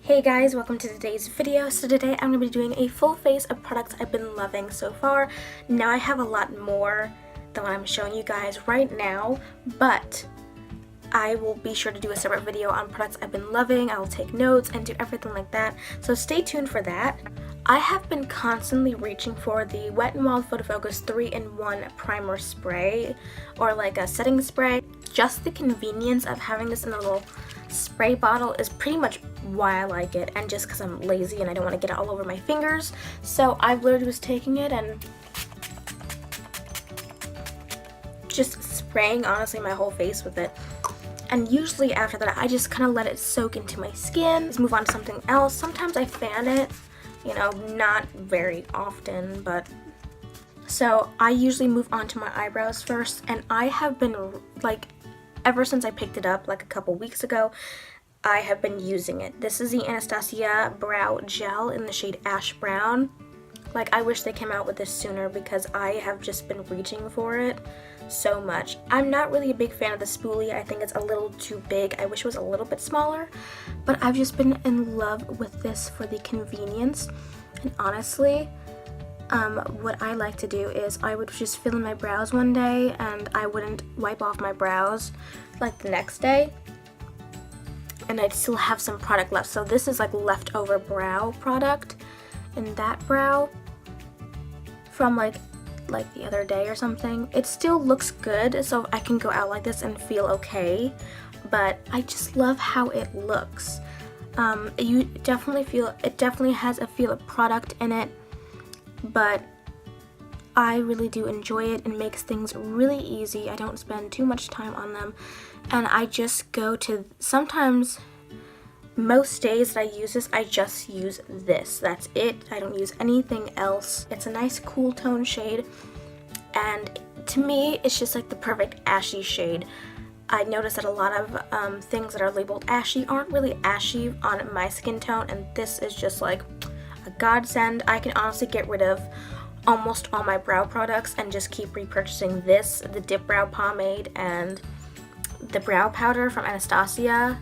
Hey guys, welcome to today's video. So today I'm going to be doing a full face of products I've been loving so far. Now I have a lot more than what I'm showing you guys right now, but I will be sure to do a separate video on products I've been loving. I will take notes and do everything like that, so stay tuned for that. I have been constantly reaching for the Wet n Wild Photo Focus 3-in-1 primer spray, or like a setting spray. Just the convenience of having this in a little spray bottle is pretty much why I like it, and just because I'm lazy and I don't want to get it all over my fingers. So I literally was taking it and just spraying honestly my whole face with it. And usually after that I just kind of let it soak into my skin, just move on to something else. Sometimes I fan it, you know, not very often, but so I usually move on to my eyebrows first, and I have been like, ever since I picked it up like a couple weeks ago, I have been using it. This is the Anastasia Brow Gel in the shade Ash Brown. Like, I wish they came out with this sooner because I have just been reaching for it so much. I'm not really a big fan of the spoolie. I think it's a little too big. I wish it was a little bit smaller, but I've just been in love with this for the convenience. And honestly, what I like to do is I would just fill in my brows one day and I wouldn't wipe off my brows like the next day, and I'd still have some product left. So this is like leftover brow product in that brow from like the other day or something. It still looks good, so I can go out like this and feel okay, but I just love how it looks. You definitely feel, it definitely has a feel of product in it, but I really do enjoy it and makes things really easy. I don't spend too much time on them, and I just go to, sometimes most days that I use this, I just use this. That's it. I don't use anything else. It's a nice cool tone shade, and to me it's just like the perfect ashy shade. I noticed that a lot of things that are labeled ashy aren't really ashy on my skin tone, and this is just like a godsend. I can honestly get rid of almost all my brow products and just keep repurchasing this, the Dip Brow Pomade, and the brow powder from Anastasia,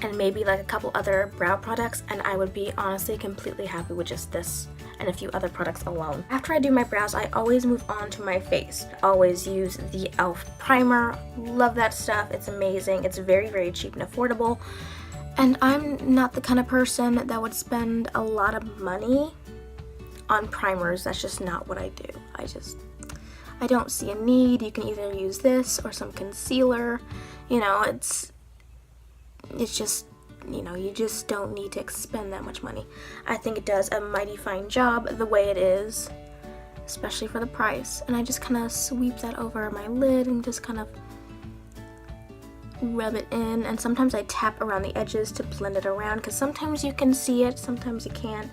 and maybe like a couple other brow products, and I would be honestly completely happy with just this and a few other products alone. After I do my brows, I always move on to my face. I always use the e.l.f. primer. Love that stuff. It's amazing. It's very, very cheap and affordable. And I'm not the kind of person that would spend a lot of money on primers. That's just not what I do. I don't see a need. You can either use this or some concealer. You know, it's just, you know, you just don't need to expend that much money. I think it does a mighty fine job the way it is, especially for the price. And I just kind of sweep that over my lid and just kind of rub it in, and sometimes I tap around the edges to blend it around, because sometimes you can see it, sometimes you can't.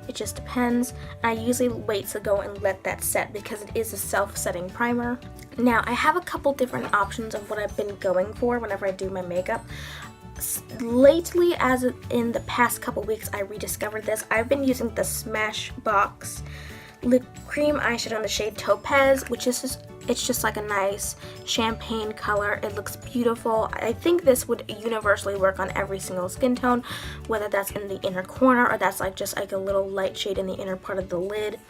It just depends. I usually wait to go and let that set because it is a self-setting primer. Now, I have a couple different options of what I've been going for whenever I do my makeup. Lately, as in the past couple weeks, I rediscovered this. I've been using the Smashbox lip cream eyeshadow in the shade Topaz, which is just, it's just like a nice champagne color. It looks beautiful. I think this would universally work on every single skin tone, whether that's in the inner corner or that's like just like a little light shade in the inner part of the lid.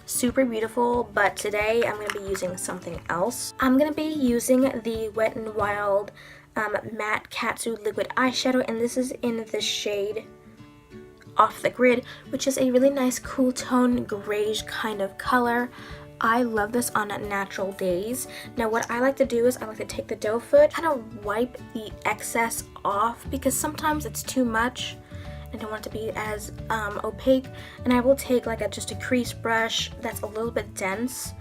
Super beautiful, but today I'm going to be using something else. I'm going to be using the Wet n Wild Matte Katsu Liquid Eyeshadow, and this is in the shade Off the Grid, which is a really nice cool tone grayish kind of color. I love this on natural days. Now what I like to do is I like to take the doe foot, kind of wipe the excess off, because sometimes it's too much. I don't want it to be as opaque, and I will take like just a crease brush that's a little bit dense,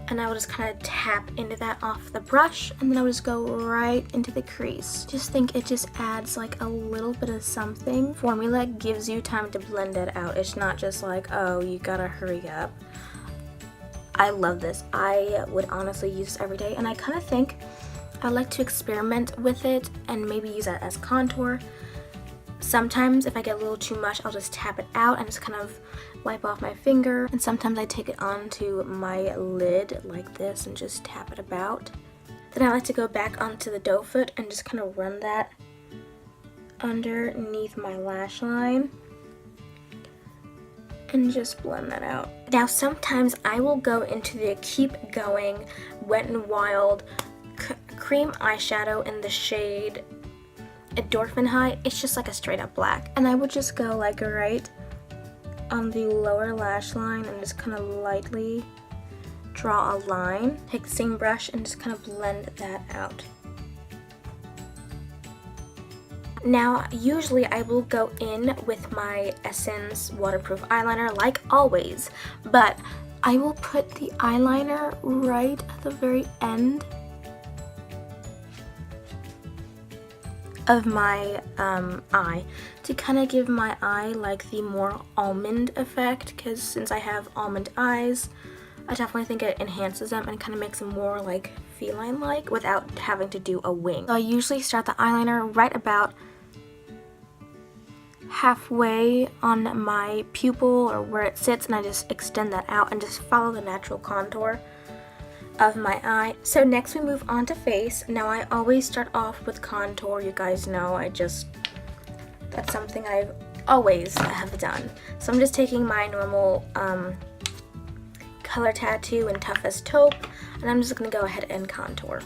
and I will just kind of tap into that off the brush, and then I will just go right into the crease. Just think it just adds like a little bit of something. Formula gives you time to blend it out. It's not just like, oh, you gotta hurry up. I love this. I would honestly use this every day, and I kind of think I like to experiment with it and maybe use that as contour. Sometimes if I get a little too much, I'll just tap it out and just kind of wipe off my finger, and sometimes I take it onto my lid like this and just tap it about. Then I like to go back onto the doe foot and just kind of run that underneath my lash line and just blend that out. Now sometimes I will go into the Keep Going Wet n Wild cream eyeshadow in the shade Endorphin High. It's just like a straight up black, and I would just go like right on the lower lash line and just kind of lightly draw a line. Take the same brush and just kind of blend that out. Now, usually I will go in with my Essence waterproof eyeliner like always, but I will put the eyeliner right at the very end of my eye to kind of give my eye like the more almond effect, because since I have almond eyes, I definitely think it enhances them and kind of makes them more like feline-like without having to do a wing. So I usually start the eyeliner right about halfway on my pupil or where it sits, and I just extend that out and just follow the natural contour of my eye. So next we move on to face. Now I always start off with contour. You guys know that's something I've always have done. So I'm just taking my normal Color Tattoo and Toughest Taupe, and I'm just going to go ahead and contour.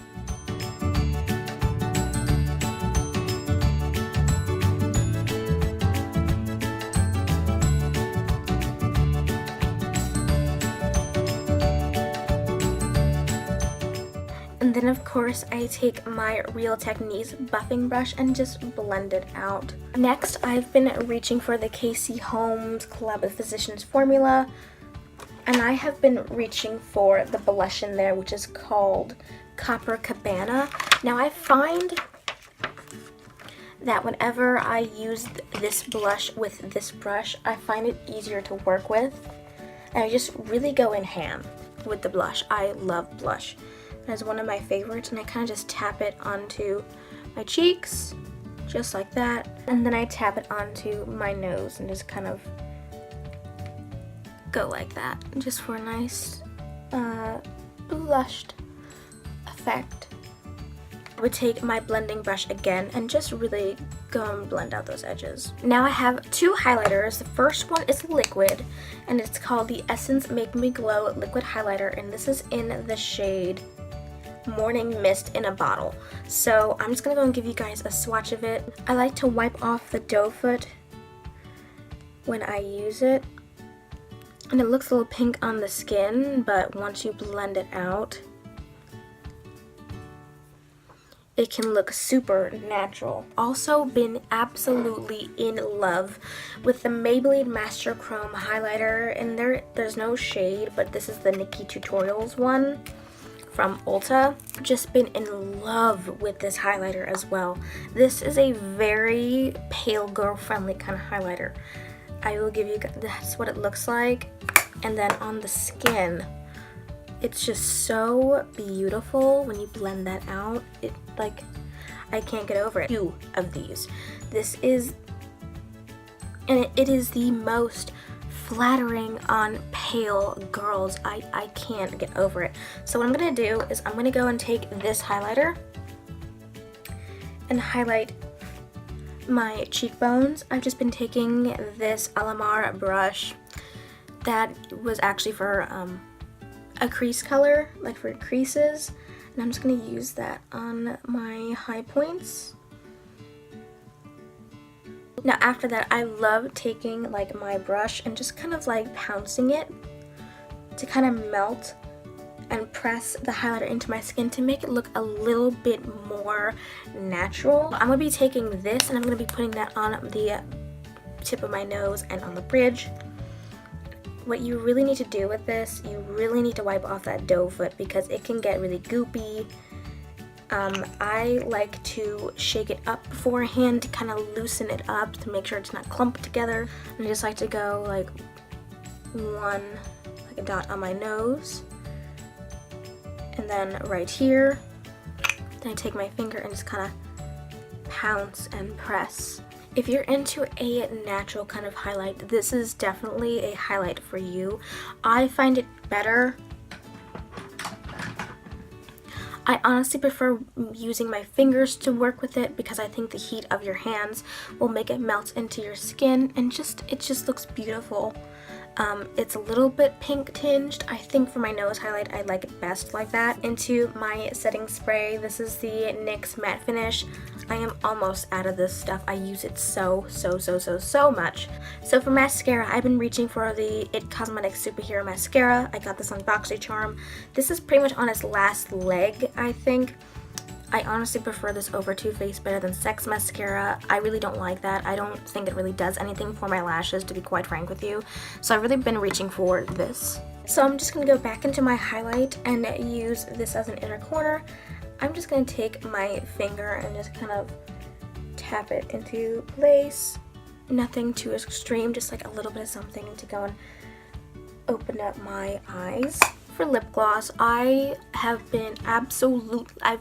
And then of course I take my Real Techniques buffing brush and just blend it out. Next I've been reaching for the Casey Holmes Collab with Physicians formula, and I have been reaching for the blush in there, which is called Copacabana. Now I find that whenever I use this blush with this brush, I find it easier to work with, and I just really go in ham with the blush. I love blush. It's one of my favorites, and I kind of just tap it onto my cheeks, just like that, and then I tap it onto my nose and just kind of go like that, just for a nice blushed effect. I would take my blending brush again and just really go and blend out those edges. Now I have two highlighters. The first one is liquid, and it's called the Essence Make Me Glow Liquid Highlighter, and this is in the shade Morning Mist in a bottle. So I'm just gonna go and give you guys a swatch of it. I like to wipe off the doe foot when I use it, and it looks a little pink on the skin, but once you blend it out, it can look super natural. Also been absolutely in love with the Maybelline Master Chrome highlighter, and there's no shade, but this is the Nikki Tutorials one from Ulta. Just been in love with this highlighter as well. This is a very pale girl friendly kind of highlighter. I will give you, that's what it looks like, and then on the skin, it's just so beautiful when you blend that out. It, like, I can't get over it. Two of these. This is, and it is the most flattering on pale girls. I can't get over it. So what I'm gonna do is I'm gonna go and take this highlighter and highlight my cheekbones. I've just been taking this Alamar brush that was actually for a crease color, like for creases, and I'm just gonna use that on my high points. Now after that, I love taking like my brush and just kind of like pouncing it to kind of melt and press the highlighter into my skin to make it look a little bit more natural. I'm gonna be taking this and I'm gonna be putting that on the tip of my nose and on the bridge. What you really need to do with this, you really need to wipe off that doe foot because it can get really goopy. I like to shake it up beforehand to kind of loosen it up to make sure it's not clumped together. And I just like to go like like a dot on my nose, and then right here. Then I take my finger and just kind of pounce and press. If you're into a natural kind of highlight, this is definitely a highlight for you. I find it better I honestly prefer using my fingers to work with it because I think the heat of your hands will make it melt into your skin, and it just looks beautiful. It's a little bit pink tinged. I think for my nose highlight, I like it best like that. Into my setting spray, this is the NYX Matte Finish. I am almost out of this stuff. I use it so much. So for mascara, I've been reaching for the IT Cosmetics Superhero Mascara. I got this on BoxyCharm. This is pretty much on its last leg, I think. I honestly prefer this over Too Faced better than Sex Mascara. I really don't like that. I don't think it really does anything for my lashes, to be quite frank with you. So I've really been reaching for this. So I'm just going to go back into my highlight and use this as an inner corner. I'm just going to take my finger and just kind of tap it into place. Nothing too extreme, just like a little bit of something to go and open up my eyes. For lip gloss, I've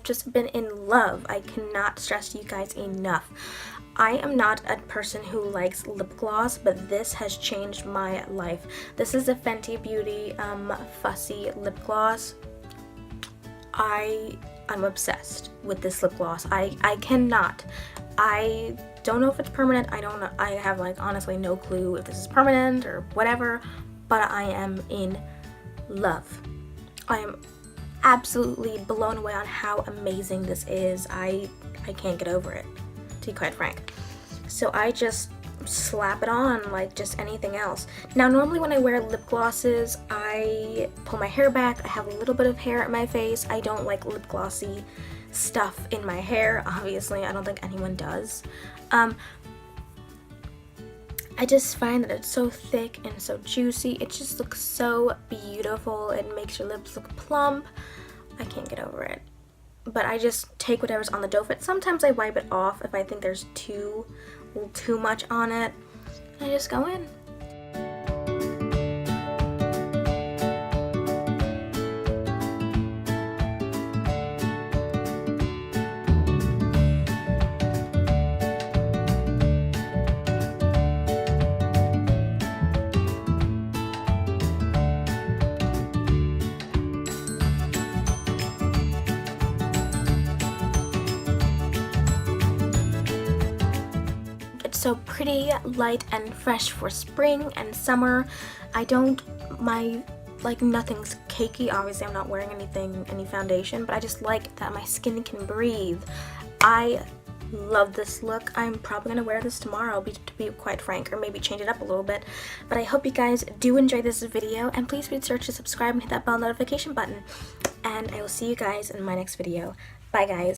just been in love. I cannot stress to you guys enough. I am not a person who likes lip gloss, but this has changed my life. This is a Fenty Beauty Fussy lip gloss. I'm obsessed with this lip gloss. I cannot. I don't know if it's permanent. I don't know. I have like honestly no clue if this is permanent or whatever, but I am in love. I am absolutely blown away on how amazing this is. I can't get over it, to be quite frank. So I just slap it on like just anything else. Now normally when I wear lip glosses, I pull my hair back. I have a little bit of hair at my face. I don't like lip glossy stuff in my hair. Obviously, I don't think anyone does. I just find that it's so thick and so juicy. It just looks so beautiful. It makes your lips look plump. I can't get over it. But I just take whatever's on the dough fit. Sometimes I wipe it off if I think there's too much on it. And I just go in. So pretty, light, and fresh for spring and summer. Nothing's cakey. Obviously, I'm not wearing any foundation, but I just like that my skin can breathe. I love this look. I'm probably going to wear this tomorrow, to be quite frank, or maybe change it up a little bit. But I hope you guys do enjoy this video, and please be sure to subscribe and hit that bell notification button. And I will see you guys in my next video. Bye, guys.